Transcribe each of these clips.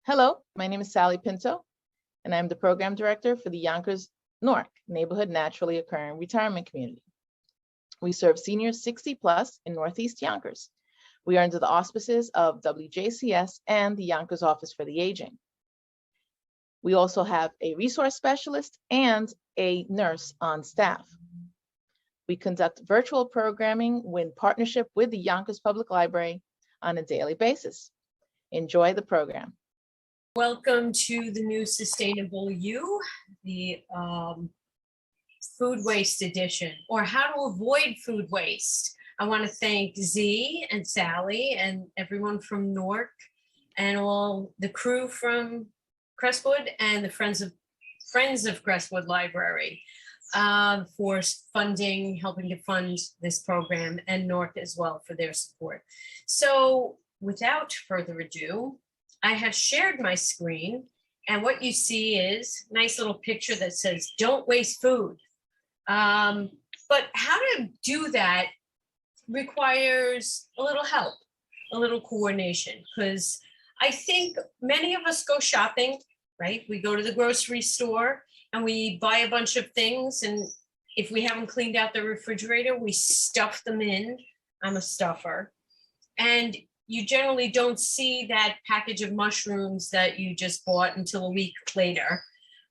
Hello, my name is Sally Pinto, and I'm the Program Director for the Yonkers NORC, Neighborhood Naturally Occurring Retirement Community. We serve seniors 60 plus in Northeast Yonkers. We are under the auspices of WJCS and the Yonkers Office for the Aging. We also have a resource specialist and a nurse on staff. We conduct virtual programming in partnership with the Yonkers Public Library on a daily basis. Enjoy the program. Welcome to the new Sustainable You, the food waste edition, or how to avoid food waste. I want to thank Z and Sally and everyone from NORC and all the crew from Crestwood and the Friends of Crestwood Library for helping to fund this program, and NORC as well for their support. So without further ado, I have shared my screen, and what you see is a nice little picture that says, "Don't waste food." But how to do that requires a little help, a little coordination, because I think many of us go shopping, right? We go to the grocery store and we buy a bunch of things, and if we haven't cleaned out the refrigerator, we stuff them in. I'm a stuffer. And you generally don't see that package of mushrooms that you just bought until a week later.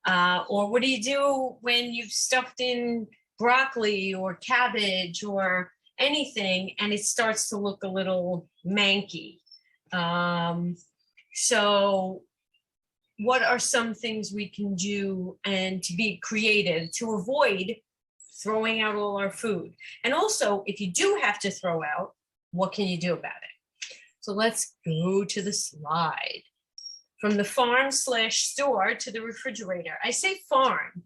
Or what do you do when you've stuffed in broccoli or cabbage or anything and it starts to look a little manky? So what are some things we can do and to be creative to avoid throwing out all our food? And also, if you do have to throw out, what can you do about it? So let's go to the slide. From the farm/store to the refrigerator. I say farm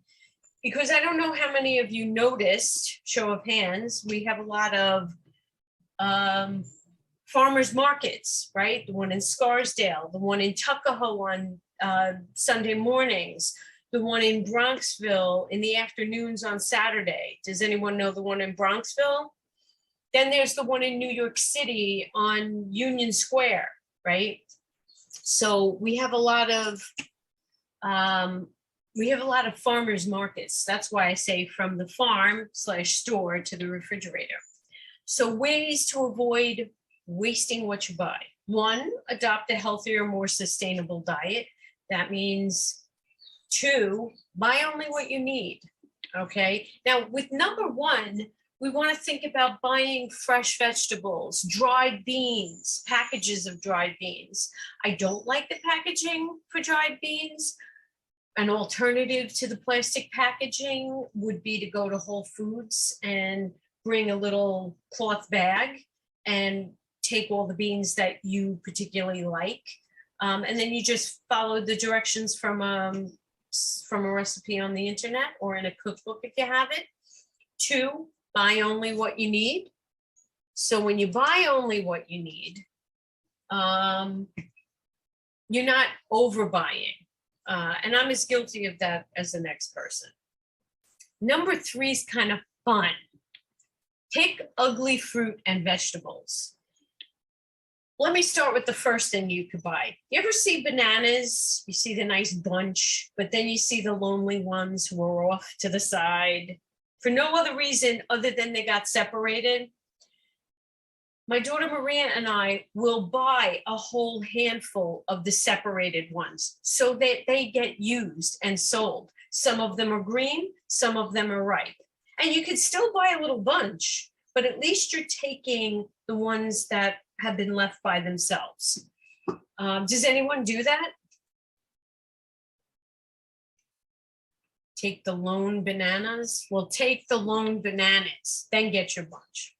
because I don't know how many of you noticed, show of hands, we have a lot of farmers markets, right? The one in Scarsdale, the one in Tuckahoe on Sunday mornings, the one in Bronxville in the afternoons on Saturday. Does anyone know the one in Bronxville? Then there's the one in New York City on Union Square, right? So we have a lot of farmers markets. That's why I say from the farm/store to the refrigerator. So ways to avoid wasting what you buy. One, adopt a healthier, more sustainable diet. That means 2, buy only what you need. Okay. Now with number 1, we want to think about buying fresh vegetables, dried beans, packages of dried beans. I don't like the packaging for dried beans. An alternative to the plastic packaging would be to go to Whole Foods and bring a little cloth bag and take all the beans that you particularly like. And then you just follow the directions from a recipe on the internet or in a cookbook if you have it. 2, buy only what you need. So when you buy only what you need, you're not overbuying. And I'm as guilty of that as the next person. Number 3 is kind of fun. Pick ugly fruit and vegetables. Let me start with the first thing you could buy. You ever see bananas? You see the nice bunch, but then you see the lonely ones who are off to the side for no other reason other than they got separated. My daughter Maria and I will buy a whole handful of the separated ones so that they get used and sold. Some of them are green, some of them are ripe. And you can still buy a little bunch, but at least you're taking the ones that have been left by themselves. Does anyone do that? Take the lone bananas? Well, take the lone bananas, then get your bunch.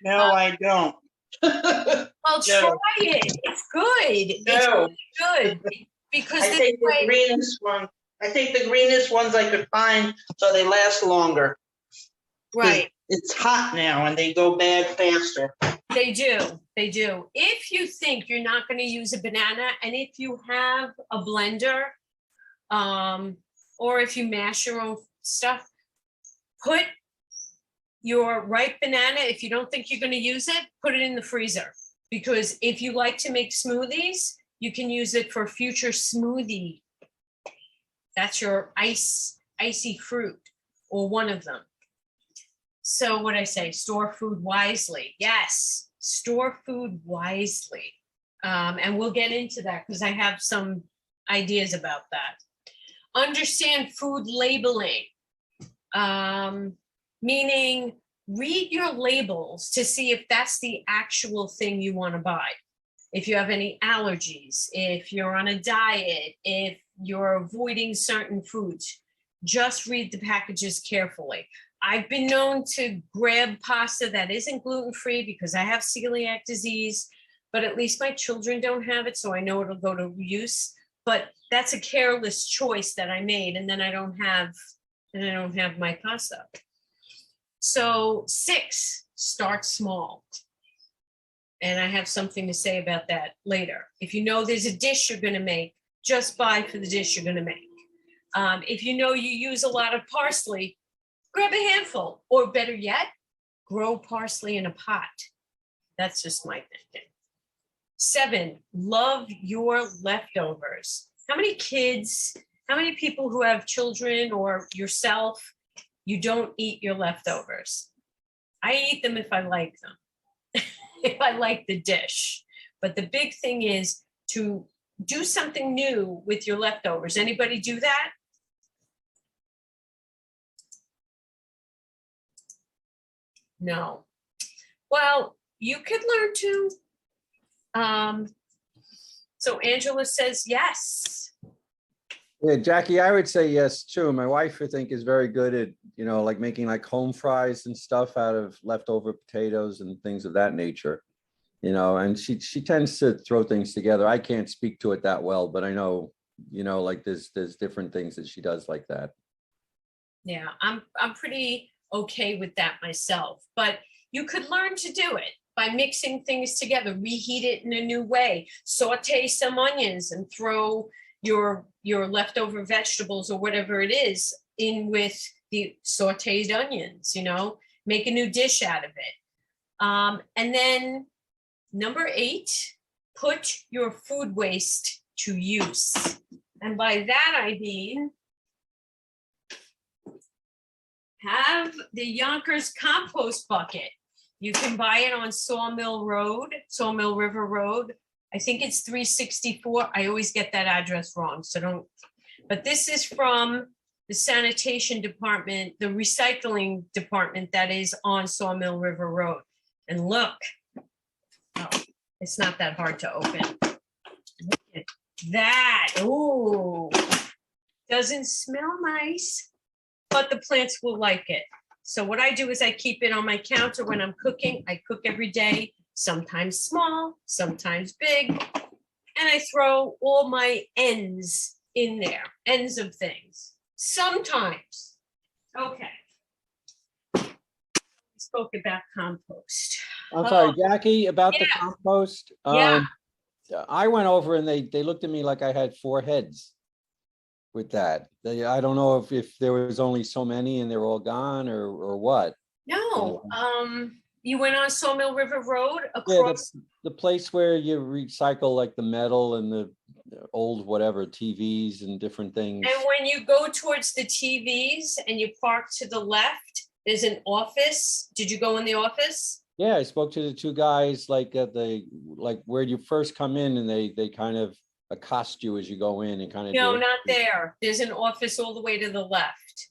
No, I don't. Well, try it. It's good. No. It's really good because I think the greenest one. I think the greenest ones I could find so they last longer. Right. It's hot now and they go bad faster. They do. They do. If you think you're not going to use a banana, and if you have a blender, or if you mash your own stuff. Put your ripe banana, if you don't think you're going to use it, put it in the freezer. Because if you like to make smoothies, you can use it for future smoothie. That's your icy fruit, or one of them. So what I say, store food wisely. Yes, store food wisely. And we'll get into that because I have some ideas about that. Understand food labeling, meaning read your labels to see if that's the actual thing you want to buy. If you have any allergies, if you're on a diet, if you're avoiding certain foods, just read the packages carefully. I've been known to grab pasta that isn't gluten-free because I have celiac disease, but at least my children don't have it, so I know it'll go to use. But that's a careless choice that I made, and then I don't have my pasta. So 6, start small. And I have something to say about that later. If you know there's a dish you're going to make, just buy for the dish you're going to make. If you know you use a lot of parsley, grab a handful, or better yet, grow parsley in a pot. That's just my thinking. 7, love your leftovers. How many people who have children or yourself, you don't eat your leftovers? I eat them if I like them, if I like the dish. But the big thing is to do something new with your leftovers. Anybody do that? No. Well, you could learn to. So Angela says yes. Yeah, Jackie, I would say yes too. My wife, I think, is very good at, like making like home fries and stuff out of leftover potatoes and things of that nature. And she tends to throw things together. I can't speak to it that well, but I know, like there's different things that she does like that. Yeah, I'm pretty okay with that myself, but you could learn to do it by mixing things together, reheat it in a new way, saute some onions and throw your leftover vegetables or whatever it is in with the sauteed onions, make a new dish out of it. And then number 8, put your food waste to use. And by that, I mean, have the Yonkers compost bucket. You can buy it on Sawmill River Road. I think it's 364. I always get that address wrong, so don't. But this is from the sanitation department, the recycling department that is on Sawmill River Road. And look, oh, it's not that hard to open. Look at that. Ooh, doesn't smell nice, but the plants will like it. So what I do is I keep it on my counter when I'm cooking. I cook every day, sometimes small, sometimes big, and I throw all my ends in there, ends of things. Sometimes. Okay. We spoke about compost. I'm sorry, Jackie, about the yeah. compost. Yeah. I went over and they looked at me like I had 4 heads with that. I don't know if there was only so many and they were all gone or what. No, you went on Sawmill River Road across the place where you recycle like the metal and the old whatever TVs and different things. And when you go towards the TVs and you park to the left, there's an office. Did you go in the office? Yeah, I spoke to the 2 guys like where you first come in and they kind of accost you as you go in and kind of. No, not there. There's an office all the way to the left.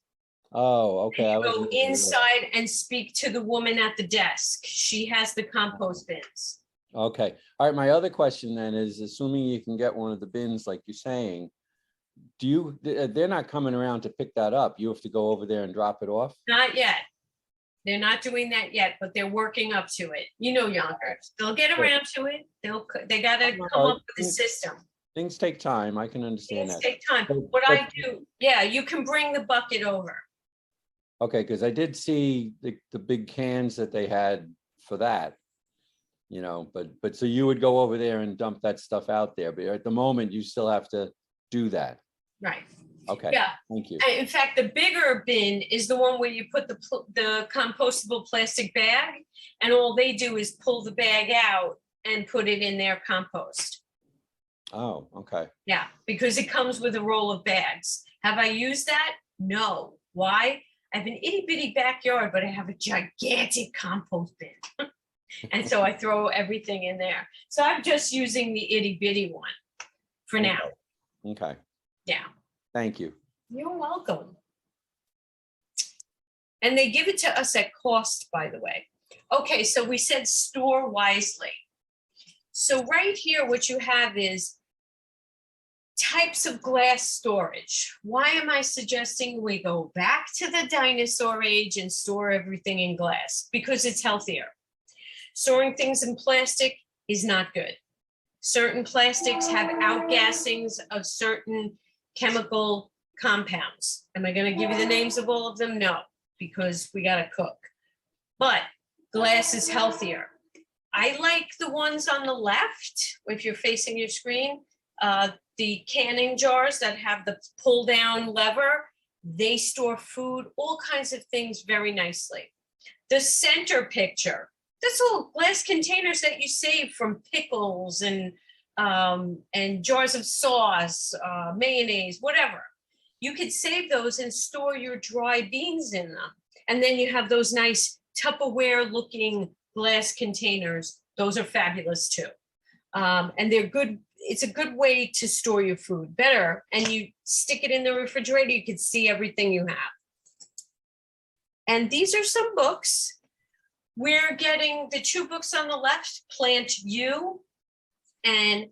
Oh, okay. And you go inside and speak to the woman at the desk. She has the compost bins. Okay. All right. My other question then is, assuming you can get one of the bins like you're saying, they're not coming around to pick that up. You have to go over there and drop it off? Not yet. They're not doing that yet, but they're working up to it. Yonkers. They'll get around to it. They got to come up with a system. Things take time. I can understand that. Things take time. What I do, yeah, you can bring the bucket over. Okay, because I did see the big cans that they had for that, but so you would go over there and dump that stuff out there, but at the moment you still have to do that. Right. Okay. Yeah. Thank you. In fact, the bigger bin is the one where you put the compostable plastic bag, and all they do is pull the bag out and put it in their compost. Oh, okay. Yeah, because it comes with a roll of bags. Have I used that? No. Why? I have an itty bitty backyard, but I have a gigantic compost bin. And so I throw everything in there. So I'm just using the itty bitty one for now. Okay. Yeah. Thank you. You're welcome. And they give it to us at cost, by the way. Okay, so we said store wisely. So right here, what you have is types of glass storage. Why am I suggesting we go back to the dinosaur age and store everything in glass? Because it's healthier. Storing things in plastic is not good. Certain plastics have outgassings of certain chemical compounds. Am I going to give you the names of all of them? No, because we got to cook. But glass is healthier. I like the ones on the left, if you're facing your screen, the canning jars that have the pull down lever. They store food, all kinds of things very nicely. The center picture, that's all glass containers that you save from pickles and jars of sauce, mayonnaise, whatever. You could save those and store your dry beans in them. And then you have those nice Tupperware looking glass containers. Those are fabulous too. And they're good. It's a good way to store your food better. And you stick it in the refrigerator, you can see everything you have. And these are some books. We're getting the two books on the left, Plant You and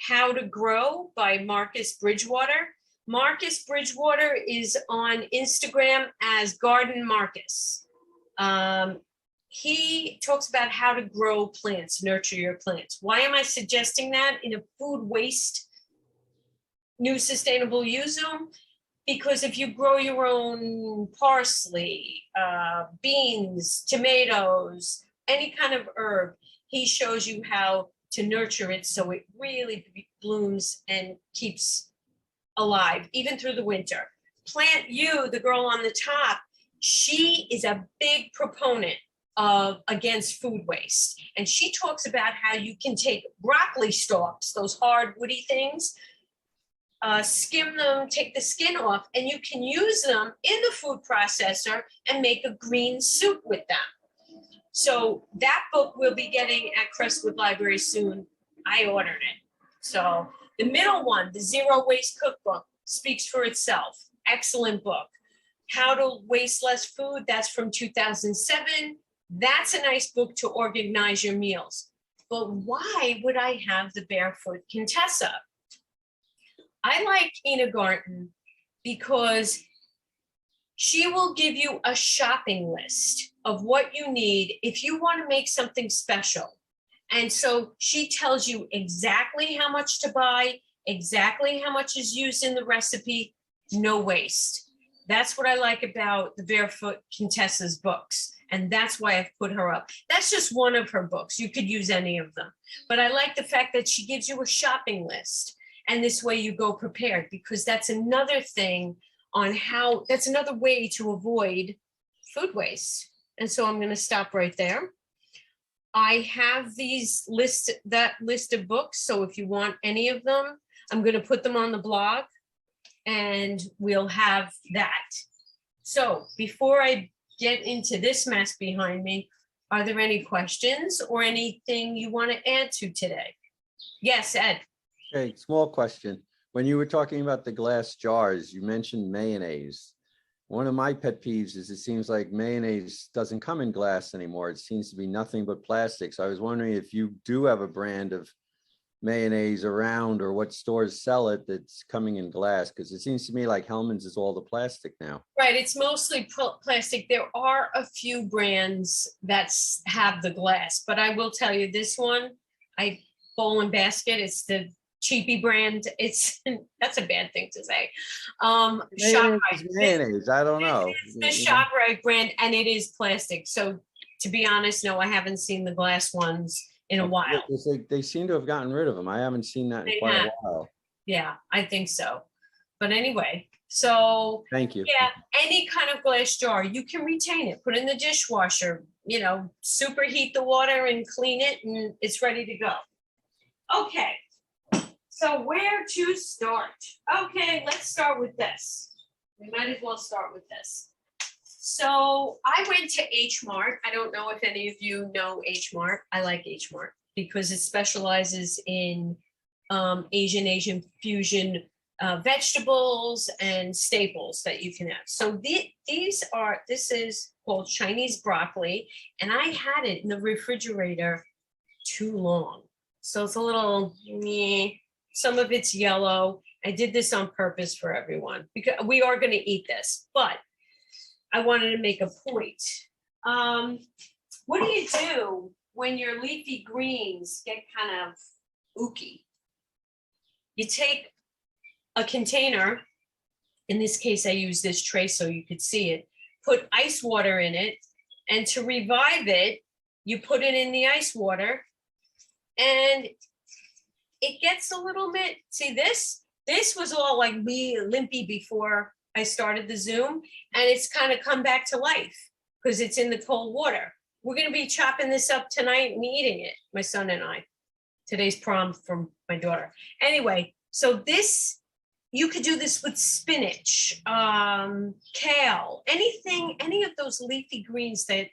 How to Grow by Marcus Bridgewater. Marcus Bridgewater is on Instagram as Garden Marcus. He talks about how to grow plants, nurture your plants. Why am I suggesting that in a food waste new sustainable you Zoom? Because if you grow your own parsley, beans, tomatoes, any kind of herb, he shows you how to nurture it so it really blooms and keeps alive, even through the winter. Plant You, the girl on the top, she is a big proponent against food waste. And she talks about how you can take broccoli stalks, those hard woody things, skim them, take the skin off, and you can use them in the food processor and make a green soup with them. So that book we'll be getting at Crestwood Library soon. I ordered it. So the middle one, the Zero Waste Cookbook, speaks for itself. Excellent book. How to Waste Less Food, that's from 2007. That's a nice book to organize your meals. But why would I have the Barefoot Contessa? I like Ina Garten because she will give you a shopping list of what you need if you want to make something special. And so she tells you exactly how much to buy, exactly how much is used in the recipe, no waste. That's what I like about the Barefoot Contessa's books. And that's why I've put her up. That's just one of her books. You could use any of them. But I like the fact that she gives you a shopping list. And this way you go prepared, because that's another thing on how, that's another way to avoid food waste. And so I'm going to stop right there. I have that list of books. So if you want any of them, I'm going to put them on the blog and we'll have that. So before I get into this mess behind me, are there any questions or anything you want to add to today? Yes, Ed. Okay, small question. When you were talking about the glass jars, you mentioned mayonnaise. One of my pet peeves is it seems like mayonnaise doesn't come in glass anymore. It seems to be nothing but plastic. So I was wondering if you do have a brand of mayonnaise around or what stores sell it that's coming in glass, because it seems to me like Hellman's is all the plastic now. Right, it's mostly plastic. There are a few brands that have the glass, but I will tell you this one, Bowl and Basket, it's the cheapy brand. It's that's a bad thing to say. Mayonnaise, I don't know. It's the ShopRite brand, and it is plastic. So to be honest, no, I haven't seen the glass ones in a while. They seem to have gotten rid of them. I haven't seen that in quite a while. Yeah, I think so. But anyway, So Thank you. yeah, any kind of glass jar, you can retain it, put it in the dishwasher, superheat the water and clean it, and it's ready to go. Okay, so where to start? Okay, let's start with this. We might as well start with this. So I went to H Mart. I don't know if any of you know H Mart. I like H Mart because it specializes in Asian fusion vegetables and staples that you can have. So this is called Chinese broccoli, and I had it in the refrigerator too long. So it's a little meh. Some of it's yellow. I did this on purpose for everyone because we are going to eat this, but I wanted to make a point. What do you do when your leafy greens get kind of ooky? You take a container, in this case, I use this tray so you could see it, put ice water in it, and to revive it, you put it in the ice water, and it gets a little bit, see this was all like limpy before I started the Zoom, and it's kind of come back to life because it's in the cold water. We're going to be chopping this up tonight and eating it, my son and I. Today's prom from my daughter. Anyway, so you could do this with spinach, kale, any of those leafy greens that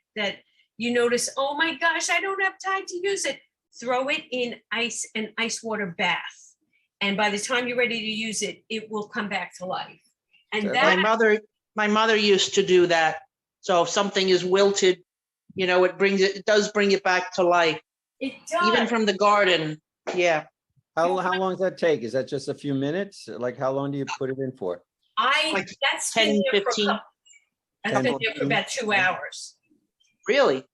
you notice, oh my gosh, I don't have time to use it. Throw it in an ice water bath. And by the time you're ready to use it, it will come back to life. And So that My mother used to do that. So if something is wilted, it does bring it back to life, it does. even from the garden. Yeah. How long does that take? Is that just a few minutes? Like, how long do you put it in for? Like That's 10, been there 15. I've been there for about 2 hours. Really?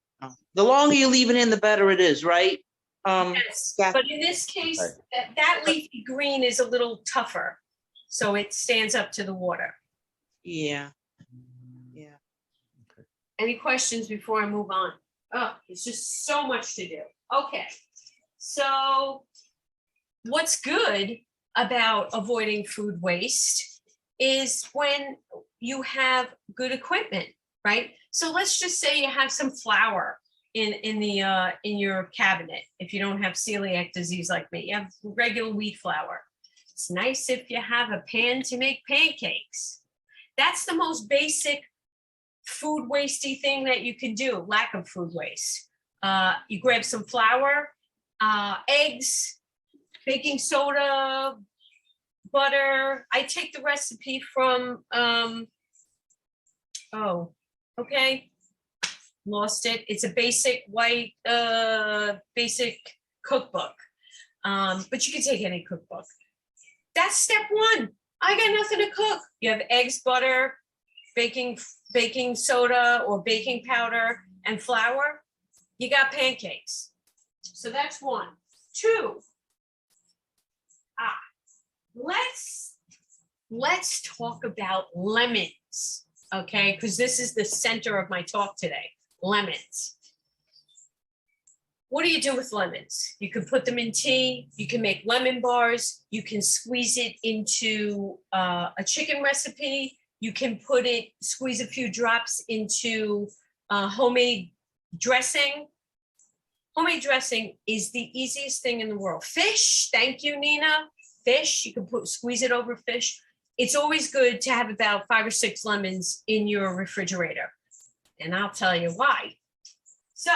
The longer you leave it in, the better it is, right? Yes, yeah. but in this case, Right. that leafy green is a little tougher, so it stands up to the water. Yeah. Yeah. Any questions before I move on? Oh, it's just so much to do. Okay, so what's good about avoiding food waste is when you have good equipment, right? So let's just say you have some flour in your cabinet. If you don't have celiac disease like me, you have regular wheat flour. It's nice if you have a pan to make pancakes. That's the most basic food wastey thing that you can do, lack of food waste. You grab some flour, eggs, baking soda, butter. I take the recipe from, lost it. It's a basic white, basic cookbook. But you can take any cookbook. That's step one. I got nothing to cook. You have eggs, butter, baking soda or baking powder, and flour. You got pancakes. So that's one. Two. Let's talk about lemons, okay? Because this is the center of my talk today. Lemons. What do you do with lemons? You can put them in tea. You can make lemon bars. You can squeeze it into a chicken recipe. You can squeeze a few drops into homemade dressing. Homemade dressing is the easiest thing in the world. Fish, thank you, Nina. Fish, you can squeeze it over fish. It's always good to have about 5 or 6 lemons in your refrigerator. And I'll tell you why. So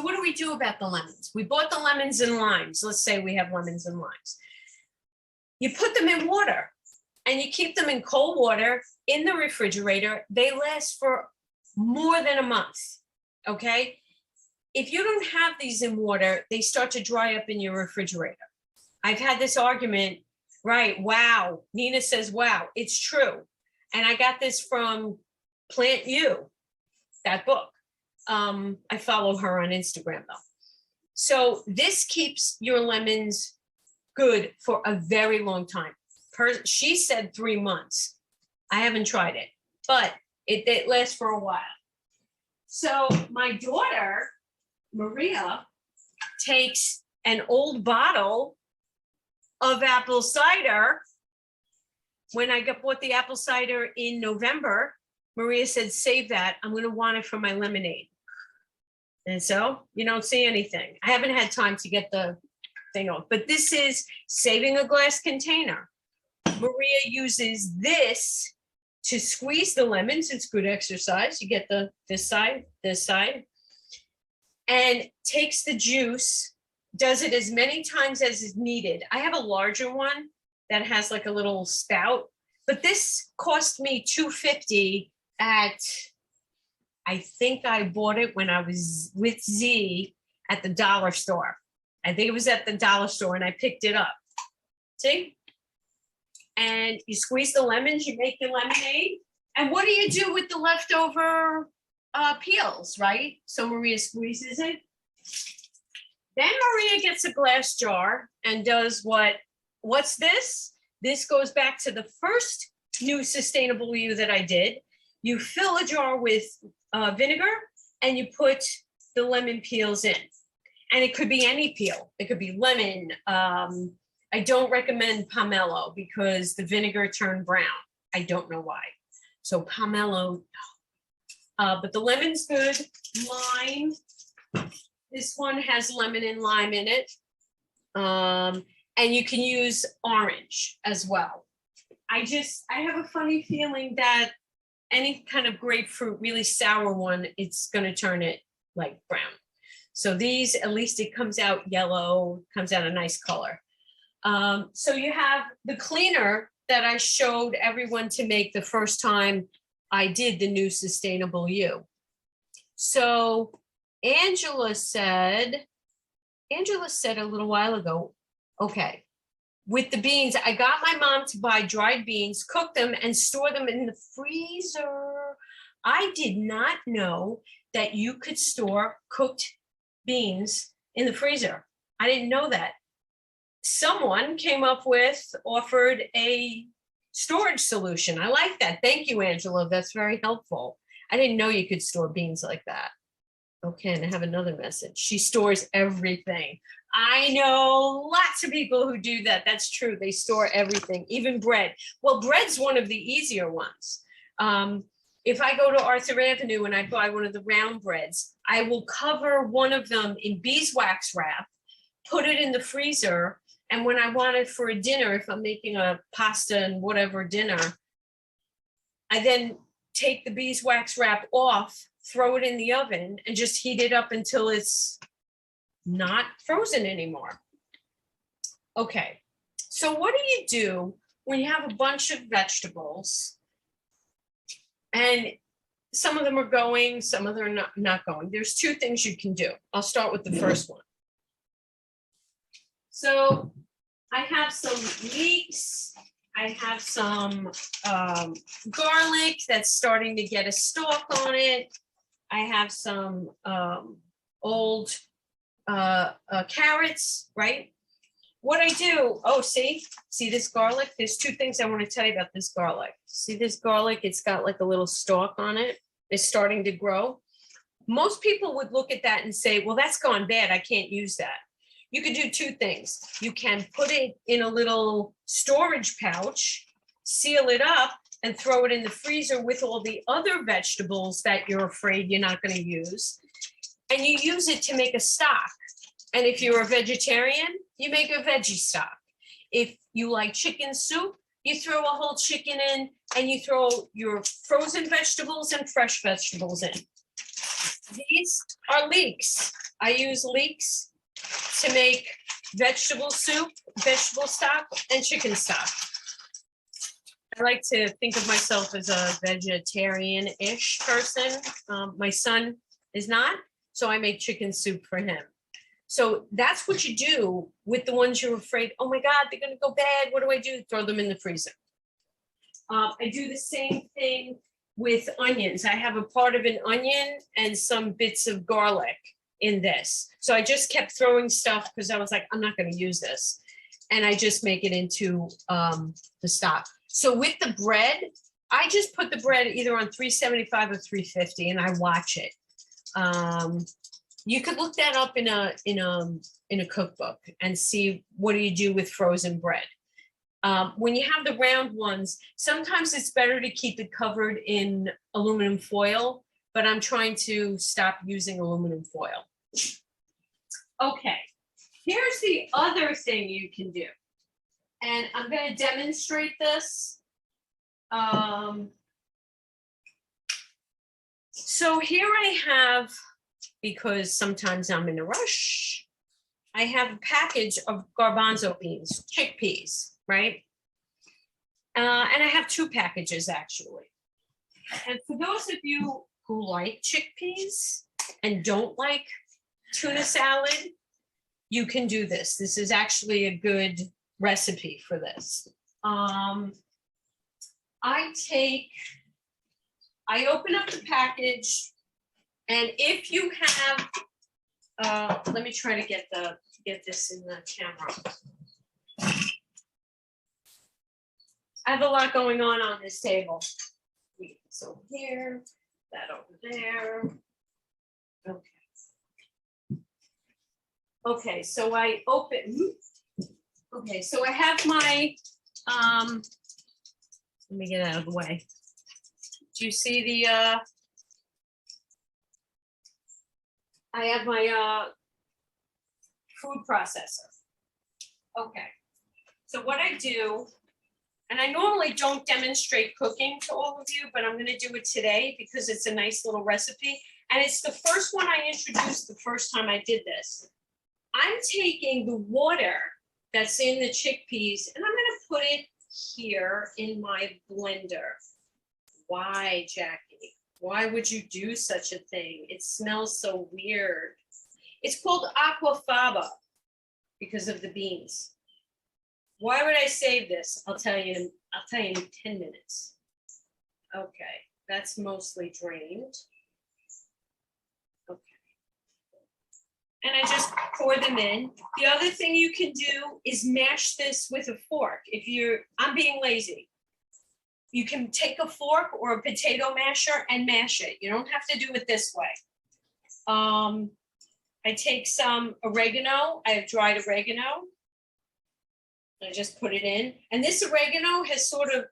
what do we do about the lemons? We bought the lemons and limes. Let's say we have lemons and limes. You put them in water and you keep them in cold water in the refrigerator. They last for more than a month, okay? If you don't have these in water, they start to dry up in your refrigerator. I've had this argument, right? Wow. Nina says, wow, it's true. And I got this from Plant You, that book. I follow her on Instagram though. So this keeps your lemons good for a very long time. She said 3 months. I haven't tried it, but it lasts for a while. So my daughter, Maria, takes an old bottle of apple cider. When I bought the apple cider in November, Maria said, save that. I'm going to want it for my lemonade. And so you don't see anything. I haven't had time to get the thing off, but this is saving a glass container. Maria uses this to squeeze the lemons. It's good exercise. You get this side, and takes the juice, does it as many times as is needed. I have a larger one that has like a little spout, but this cost me $2.50 at, I think I bought it when I was with Z at the dollar store. I think it was at the dollar store and I picked it up. See? And you squeeze the lemons, you make your lemonade. And what do you do with the leftover peels, right? So Maria squeezes it. Then Maria gets a glass jar and does what's this? This goes back to the first new sustainable you that I did. You fill a jar with vinegar and you put the lemon peels in. And it could be any peel. It could be lemon. I don't recommend pomelo because the vinegar turned brown. I don't know why. So pomelo, no. But the lemon's good. Lime. This one has lemon and lime in it. And you can use orange as well. I have a funny feeling that any kind of grapefruit, really sour one, it's going to turn it like brown. So these, at least it comes out yellow, comes out a nice color. So you have the cleaner that I showed everyone to make the first time I did the new Sustainable You. So Angela said a little while ago, okay, with the beans, I got my mom to buy dried beans, cook them, and store them in the freezer. I did not know that you could store cooked beans in the freezer. I didn't know that. Someone offered a storage solution. I like that. Thank you, Angela. That's very helpful. I didn't know you could store beans like that. Okay, and I have another message. She stores everything. I know lots of people who do that. That's true. They store everything, even bread. Well, bread's one of the easier ones. If I go to Arthur Avenue and I buy one of the round breads, I will cover one of them in beeswax wrap, put it in the freezer, and when I want it for a dinner, if I'm making a pasta and whatever dinner, I then take the beeswax wrap off, throw it in the oven, and just heat it up until it's not frozen anymore. Okay, so what do you do when you have a bunch of vegetables and some of them are going, some of them are not going? There's two things you can do. I'll start with the first one. So I have some leeks. I have some garlic that's starting to get a stalk on it. I have some old carrots, right? What I do, see this garlic? There's two things I want to tell you about this garlic. See this garlic? It's got like a little stalk on it. It's starting to grow. Most people would look at that and say, well, that's gone bad. I can't use that. You could do two things. You can put it in a little storage pouch, seal it up, and throw it in the freezer with all the other vegetables that you're afraid you're not going to use. And you use it to make a stock. And if you're a vegetarian, you make a veggie stock. If you like chicken soup, you throw a whole chicken in and you throw your frozen vegetables and fresh vegetables in. These are leeks. I use leeks to make vegetable soup, vegetable stock, and chicken stock. I like to think of myself as a vegetarian-ish person. My son is not, so I make chicken soup for him. So that's what you do with the ones you're afraid, oh my God, they're gonna go bad. What do I do? Throw them in the freezer. I do the same thing with onions. I have a part of an onion and some bits of garlic in this. So I just kept throwing stuff because I was like, I'm not gonna use this. And I just make it into the stock. So with the bread, I just put the bread either on 375 or 350 and I watch it. You could look that up in a cookbook and see what do you do with frozen bread. When you have the round ones, sometimes it's better to keep it covered in aluminum foil, but I'm trying to stop using aluminum foil. Okay, here's the other thing you can do. And I'm going to demonstrate this. So here I have, because sometimes I'm in a rush, I have a package of garbanzo beans, chickpeas, right? And I have 2 packages actually. And for those of you who like chickpeas and don't like tuna salad, you can do this. This is actually a good recipe for this. I open up the package, and if you have, let me try to get this in the camera. I have a lot going on this table. So here, that over there. Okay. Okay, so I open. Okay, so I have my, let me get out of the way. Do you see the, I have my food processor. Okay, so what I do, and I normally don't demonstrate cooking to all of you, but I'm gonna do it today because it's a nice little recipe. And it's the first one I introduced the first time I did this. I'm taking the water that's in the chickpeas and I'm gonna put it here in my blender. Why, Jackie? Why would you do such a thing? It smells so weird. It's called aquafaba because of the beans. Why would I save this? I'll tell you in 10 minutes. Okay, that's mostly drained. Okay. And I just pour them in. The other thing you can do is mash this with a fork. I'm being lazy. You can take a fork or a potato masher and mash it. You don't have to do it this way. I take some oregano. I have dried oregano. I just put it in. And this oregano has sort of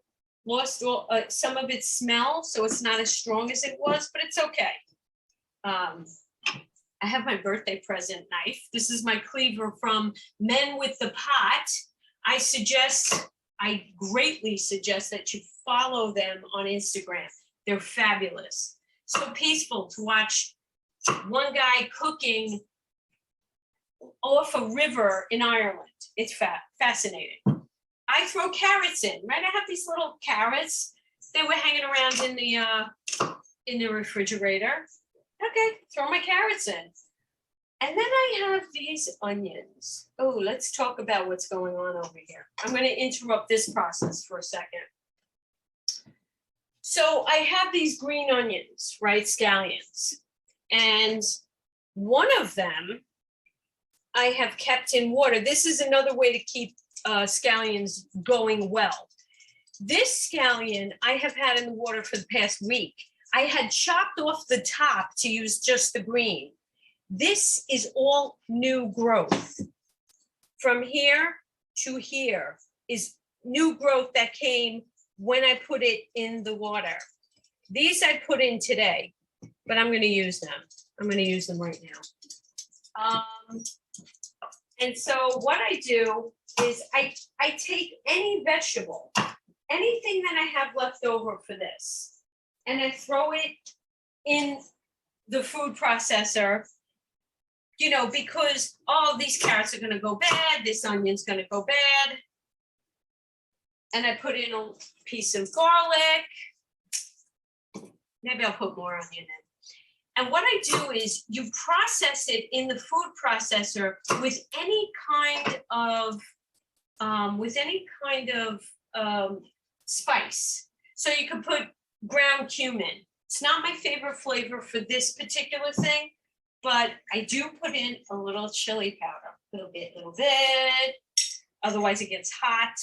lost some of its smell, so it's not as strong as it was, but it's okay. I have my birthday present knife. This is my cleaver from Men with the Pot. I greatly suggest that you follow them on Instagram. They're fabulous. So peaceful to watch one guy cooking off a river in Ireland. It's fascinating. I throw carrots in, right? I have these little carrots. They were hanging around in the refrigerator. Okay, throw my carrots in. And then I have these onions. Oh, let's talk about what's going on over here. I'm going to interrupt this process for a second. So I have these green onions, right? Scallions. And one of them I have kept in water. This is another way to keep scallions going well. This scallion I have had in the water for the past week. I had chopped off the top to use just the green. This is all new growth. From here to here is new growth that came when I put it in the water. These I put in today, but I'm going to use them. I'm going to use them right now. And so what I do is I take any vegetable, anything that I have left over for this, and I throw it in the food processor, you know, because, oh, these carrots are going to go bad, this onion's going to go bad. And I put in a piece of garlic. Maybe I'll put more onion in. And what I do is you process it in the food processor with any kind of spice. So you can put ground cumin. It's not my favorite flavor for this particular thing, but I do put in a little chili powder, little bit. Otherwise it gets hot.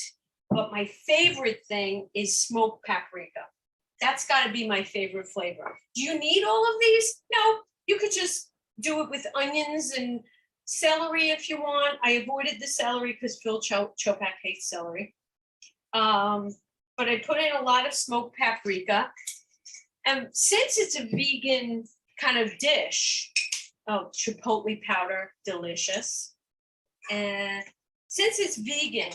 But my favorite thing is smoked paprika. That's got to be my favorite flavor. Do you need all of these? No, you could just do it with onions and celery if you want. I avoided the celery because Phil Chopak hates celery. But I put in a lot of smoked paprika. And since it's a vegan kind of dish, oh, chipotle powder, delicious. And since it's vegan,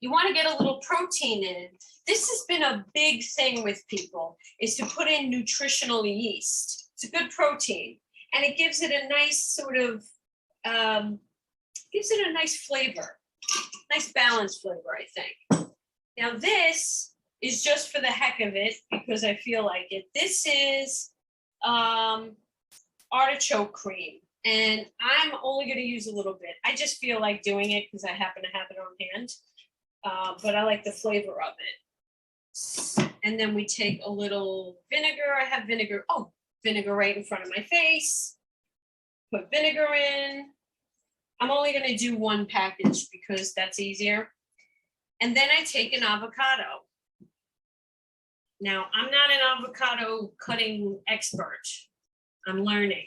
you want to get a little protein in. This has been a big thing with people, is to put in nutritional yeast. It's a good protein, and it gives it a nice sort of, gives it a nice flavor, nice balanced flavor, I think. Now this is just for the heck of it, because I feel like it. This is artichoke cream, and I'm only going to use a little bit. I just feel like doing it because I happen to have it on hand, but I like the flavor of it. And then we take a little vinegar. I have vinegar. Oh, vinegar right in front of my face. Put vinegar in. I'm only going to do one package because that's easier. And then I take an avocado. Now, I'm not an avocado cutting expert. I'm learning.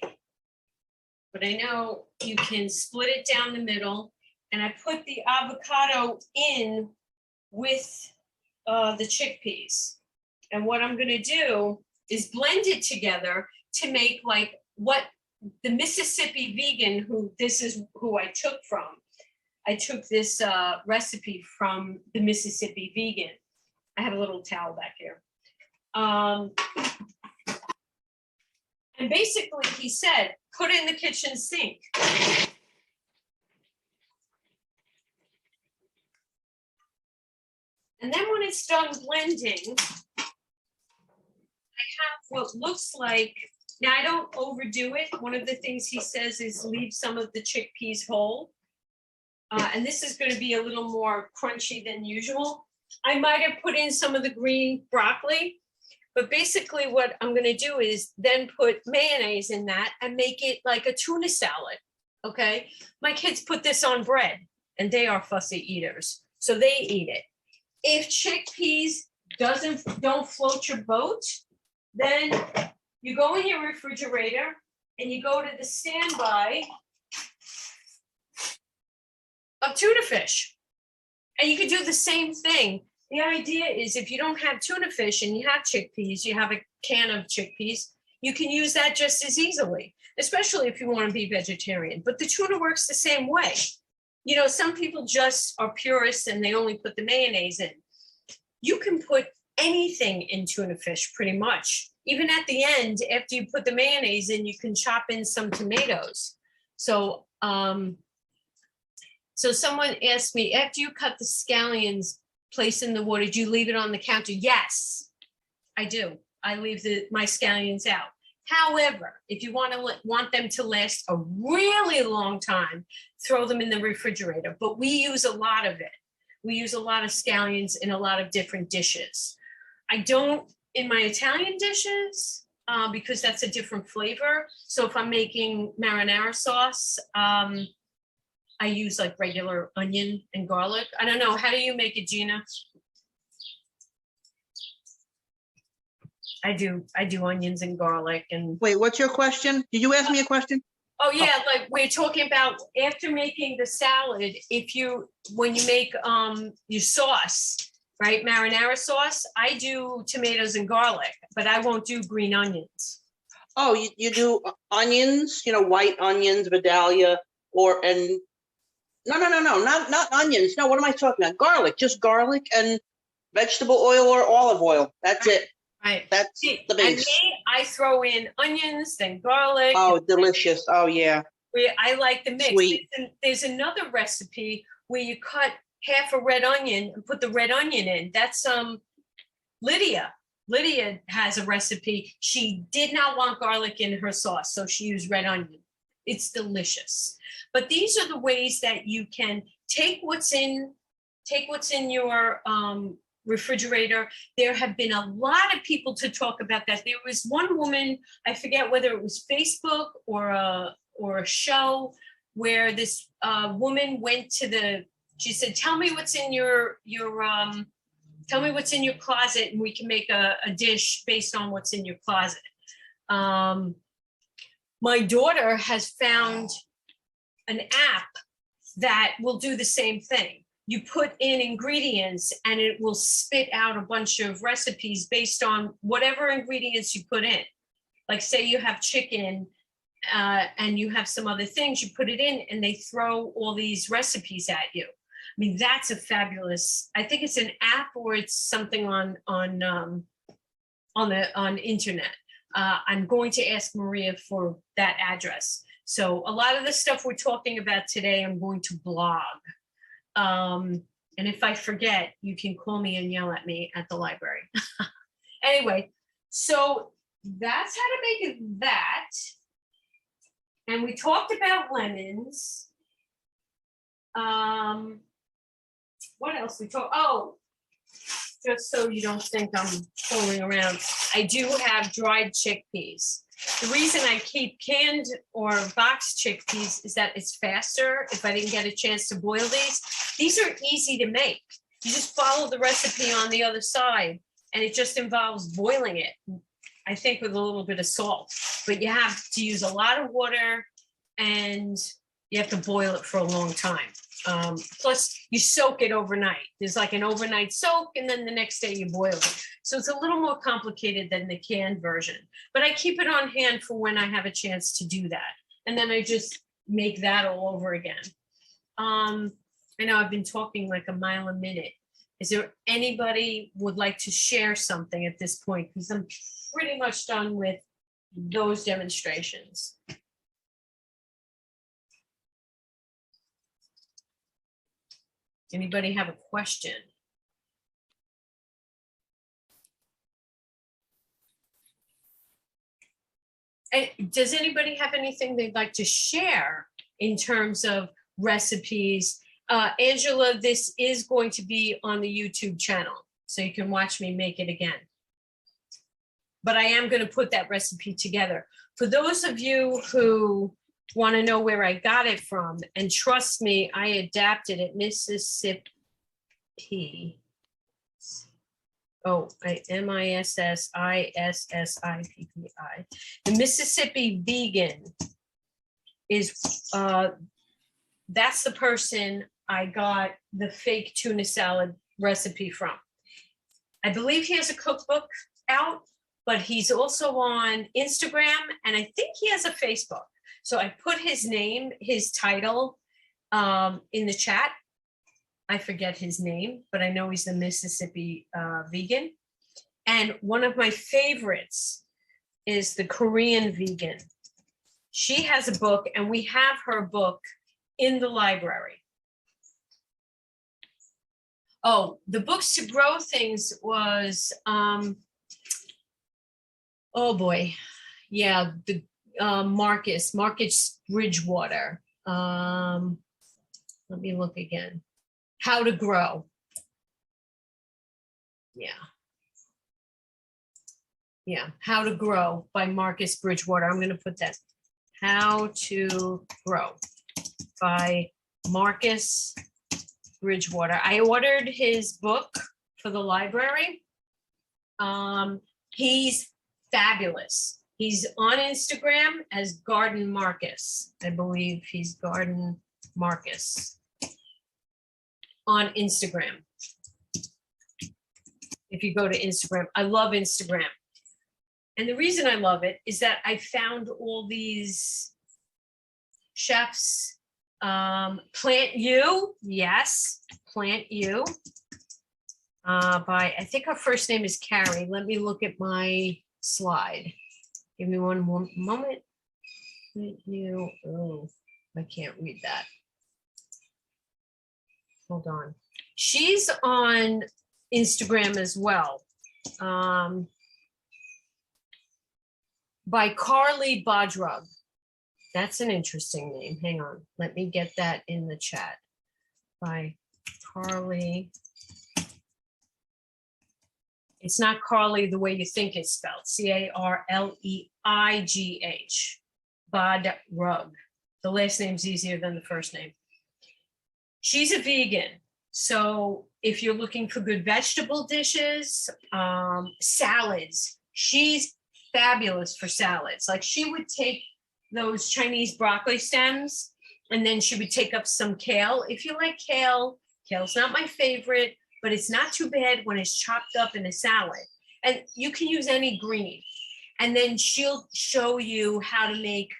But I know you can split it down the middle, and I put the avocado in with the chickpeas. And what I'm gonna do is blend it together to make like what the Mississippi vegan, who this is who I took from. I took this recipe from the Mississippi vegan. I have a little towel back here. And basically he said, put it in the kitchen sink. And then when it's done blending, I have what looks like, now I don't overdo it. One of the things he says is leave some of the chickpeas whole. And this is going to be a little more crunchy than usual. I might have put in some of the green broccoli, but basically what I'm going to do is then put mayonnaise in that and make it like a tuna salad. Okay. My kids put this on bread and they are fussy eaters, so they eat it. If chickpeas don't float your boat, then you go in your refrigerator and you go to the standby of tuna fish. And you can do the same thing. The idea is if you don't have tuna fish and you have chickpeas, you have a can of chickpeas, you can use that just as easily, especially if you want to be vegetarian. But the tuna works the same way. You know, some people just are purists and they only put the mayonnaise in. You can put anything in tuna fish pretty much. Even at the end, after you put the mayonnaise in, you can chop in some tomatoes. So, so someone asked me, after you cut the scallions, place in the water, do you leave it on the counter? Yes, I do. I leave my scallions out. However, if you want them to last a really long time, throw them in the refrigerator. But we use a lot of it. We use a lot of scallions in a lot of different dishes. I don't in my Italian dishes because that's a different flavor. So if I'm making marinara sauce, I use like regular onion and garlic. I don't know. How do you make it, Gina? I do onions and garlic and. Wait, what's your question? Did you ask me a question? Oh yeah, like we're talking about after making the salad, when you make your sauce, right? Marinara sauce, I do tomatoes and garlic, but I won't do green onions. Oh, you do onions, white onions, Vidalia, not onions. No, what am I talking about? Garlic, just garlic and vegetable oil or olive oil. That's it. Right. That's the base. I throw in onions, then garlic. Oh, delicious. Oh, yeah. I like the mix. Sweet. There's another recipe where you cut half a red onion and put the red onion in. That's Lydia. Lydia has a recipe. She did not want garlic in her sauce, so she used red onion. It's delicious. But these are the ways that you can take what's in your refrigerator. There have been a lot of people to talk about that. There was one woman, I forget whether it was Facebook or a show, where this woman went to she said, tell me what's in tell me what's in your closet and we can make a dish based on what's in your closet. my daughter has found an app that will do the same thing. You put in ingredients and it will spit out a bunch of recipes based on whatever ingredients you put in. Like say you have chicken and you have some other things, you put it in and they throw all these recipes at you. I mean, that's a fabulous, I think it's an app or it's something on internet. I'm going to ask Maria for that address. So a lot of the stuff we're talking about today, I'm going to blog. And if I forget, you can call me and yell at me at the library. Anyway, so that's how to make that. And we talked about lemons. What else we talked? Oh, just so you don't think I'm fooling around, I do have dried chickpeas. The reason I keep canned or boxed chickpeas is that it's faster if I didn't get a chance to boil these. These are easy to make. You just follow the recipe on the other side and it just involves boiling it, I think with a little bit of salt. But you have to use a lot of water and you have to boil it for a long time. Plus you soak it overnight. There's like an overnight soak and then the next day you boil it. So it's a little more complicated than the canned version, but I keep it on hand for when I have a chance to do that. And then I just make that all over again. I know I've been talking like a mile a minute. Is there anybody would like to share something at this point? Because I'm pretty much done with those demonstrations. Anybody have a question? And does anybody have anything they'd like to share in terms of recipes? Angela, this is going to be on the YouTube channel, so you can watch me make it again. But I am going to put that recipe together. For those of you who want to know where I got it from, and trust me, I adapted it, Mississippi. Oh, Mississippi. The Mississippi vegan is, that's the person I got the fake tuna salad recipe from. I believe he has a cookbook out, but he's also on Instagram, and I think he has a Facebook. So I put his name, his title in the chat. I forget his name, but I know he's the Mississippi vegan. And one of my favorites is the Korean vegan. She has a book, and we have her book in the library. Oh, the Books to Grow Things was, oh boy, yeah, the Marcus Bridgewater. Let me look again. How to Grow. Yeah, How to Grow by Marcus Bridgewater. I'm going to put that. How to Grow by Marcus Bridgewater. I ordered his book for the library. He's fabulous. He's on Instagram as Garden Marcus. I believe he's Garden Marcus on Instagram. If you go to Instagram, I love Instagram. And the reason I love it is that I found all these chefs. Plant You, yes, Plant You. By, I think her first name is Carrie. Let me look at my slide. Give me one more moment. Plant You, oh, I can't read that. Hold on. She's on Instagram as well. By Carly Bodrug. That's an interesting name. Hang on. Let me get that in the chat. By Carly. It's not Carly the way you think it's spelled. C-A-R-L-E-I-G-H. Bodrug. The last name's easier than the first name. She's a vegan. So if you're looking for good vegetable dishes, salads, she's fabulous for salads. Like she would take those Chinese broccoli stems, and then she would take up some kale. If you like kale, kale's not my favorite, but it's not too bad when it's chopped up in a salad. And you can use any green. And then she'll show you how to make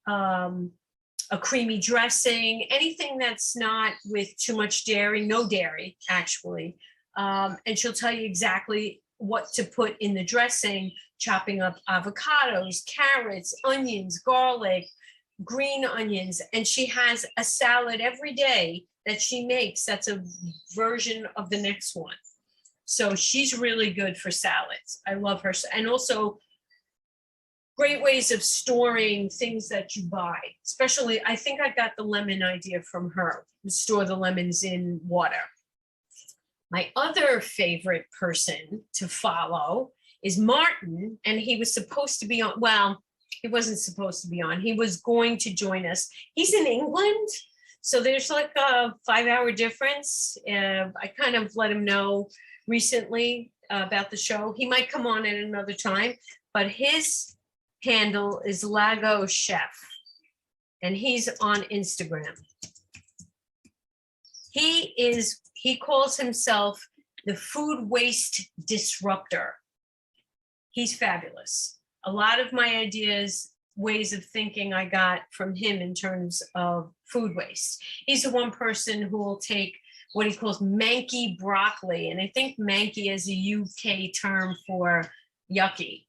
a creamy dressing, anything that's not with too much dairy, no dairy, actually. And she'll tell you exactly what to put in the dressing, chopping up avocados, carrots, onions, garlic, green onions. And she has a salad every day that she makes that's a version of the next one. So she's really good for salads. I love her. And also great ways of storing things that you buy. Especially, I think I got the lemon idea from her. Store the lemons in water. My other favorite person to follow is Martin, and he was supposed to be on, well, he wasn't supposed to be on. He was going to join us. He's in England, so there's like a 5-hour difference. I kind of let him know recently about the show. He might come on at another time, but his handle is Lago Chef, and he's on Instagram. He calls himself the food waste disruptor. He's fabulous. A lot of my ideas, ways of thinking I got from him in terms of food waste. He's the one person who will take what he calls manky broccoli. And I think manky is a UK term for yucky.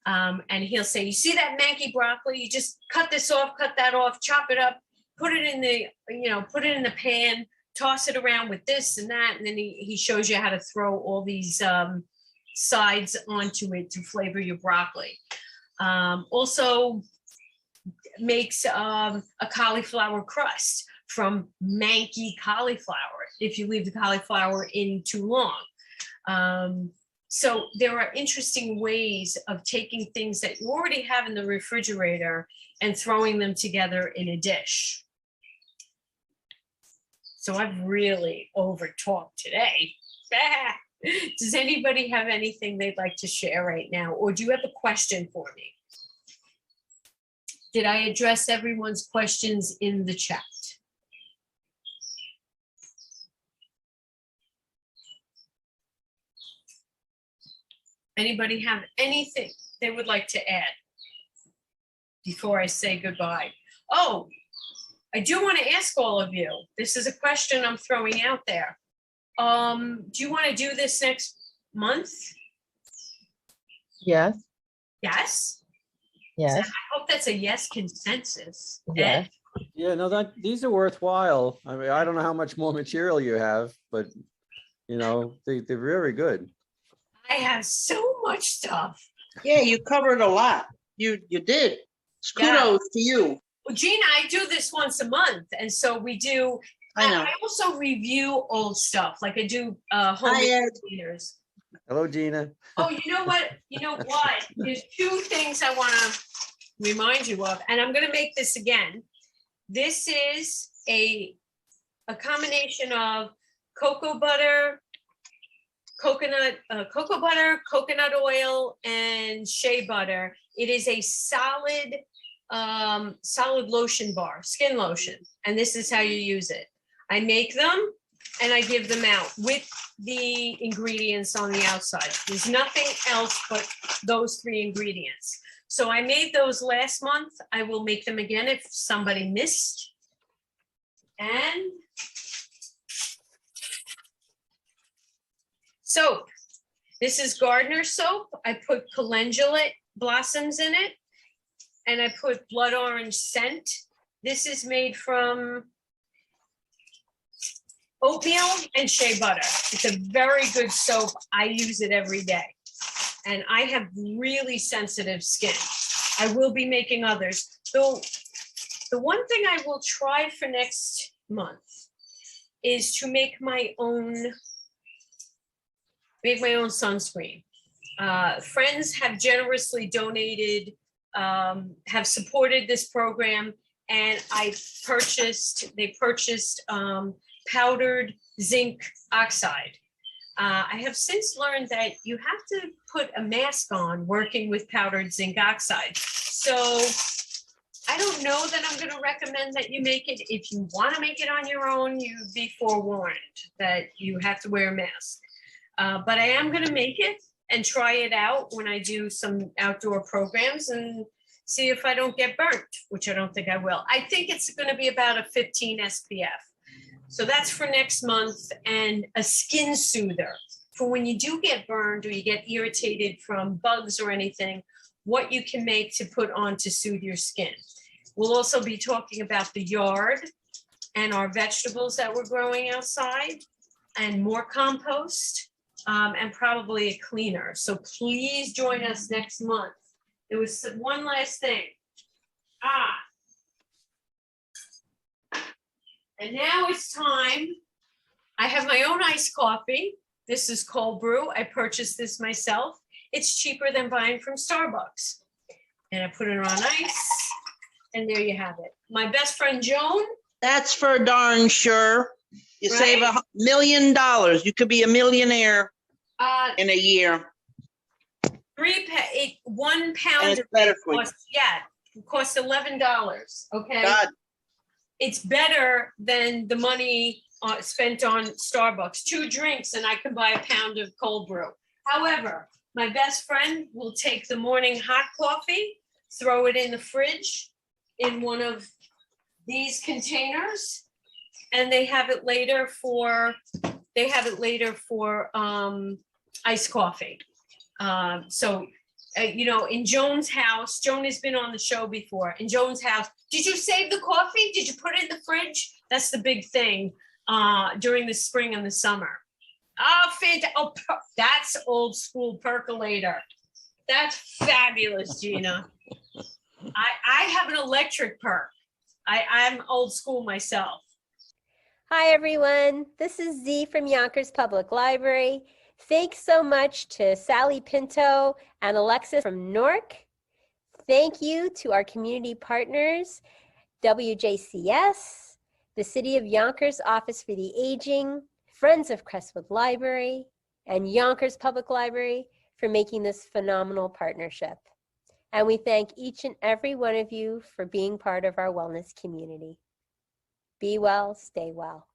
And he'll say, you see that manky broccoli? You just cut this off, cut that off, chop it up, put it in the pan, toss it around with this and that. And then he shows you how to throw all these sides onto it to flavor your broccoli. Also makes a cauliflower crust from manky cauliflower if you leave the cauliflower in too long. So there are interesting ways of taking things that you already have in the refrigerator and throwing them together in a dish. So I've really over-talked today. Does anybody have anything they'd like to share right now? Or do you have a question for me? Did I address everyone's questions in the chat? Anybody have anything they would like to add before I say goodbye? Oh, I do want to ask all of you. This is a question I'm throwing out there. Do you want to do this next month? Yes, Yes? yes, I hope that's a yes consensus. yes. Yeah, no, these are worthwhile. I mean, I don't know how much more material you have, but you know, they're very good. I have so much stuff. Yeah, you covered a lot. You did. Kudos to you. Well, Gina, I do this once a month. And so we do, I know. I also review old stuff. Like I do Hi, home Ed. cleaners. Hello, Gina. Oh, you know what? You know what? There's two things I want to remind you of, and I'm going to make this again. This is a combination of cocoa butter, coconut oil, and shea butter. It is a solid lotion bar, skin lotion, and this is how you use it. I make them and I give them out with the ingredients on the outside. There's nothing else but those 3 ingredients. So I made those last month. I will make them again if somebody missed. And soap. This is gardener soap. I put calendula blossoms in it, and I put blood orange scent. This is made from oatmeal and shea butter. It's a very good soap. I use it every day. And I have really sensitive skin. I will be making others. So the one thing I will try for next month is to make my own sunscreen. Friends have generously donated, have supported this program, and they purchased powdered zinc oxide. I have since learned that you have to put a mask on working with powdered zinc oxide. So I don't know that I'm gonna recommend that you make it. If you wanna make it on your own, you'd be forewarned that you have to wear a mask. But I am gonna make it and try it out when I do some outdoor programs and see if I don't get burnt, which I don't think I will. I think it's gonna be about a 15 SPF. So that's for next month, and a skin soother for when you do get burned or you get irritated from bugs or anything, what you can make to put on to soothe your skin. We'll also be talking about the yard and our vegetables that we're growing outside, and more compost, and probably a cleaner. So please join us next month. There was one last thing. And now it's time. I have my own iced coffee. This is cold brew. I purchased this myself. It's cheaper than buying from Starbucks. And I put it on ice, and there you have it. My best friend Joan. That's for darn sure. You Right? save $1 million. You could be a millionaire in a year. 1 pound And it's of better it for you. costs $11. Okay. God, It's better than the money spent on Starbucks. 2 drinks and I can buy a pound of cold brew. However, my best friend will take the morning hot coffee, throw it in the fridge in one of these containers, and they have it later for iced coffee. In Joan's house, Joan has been on the show before. In Joan's house, did you save the coffee? Did you put it in the fridge? That's the big thing during the spring and the summer. Oh, that's old school percolator. That's fabulous, Gina. I have an electric perk. I'm old school myself. Hi, everyone. This is Z from Yonkers Public Library. Thanks so much to Sally Pinto and Alexis from Newark. Thank you to our community partners, WJCS, the City of Yonkers Office for the Aging, Friends of Crestwood Library, and Yonkers Public Library for making this phenomenal partnership. And we thank each and every one of you for being part of our wellness community. Be well, stay well.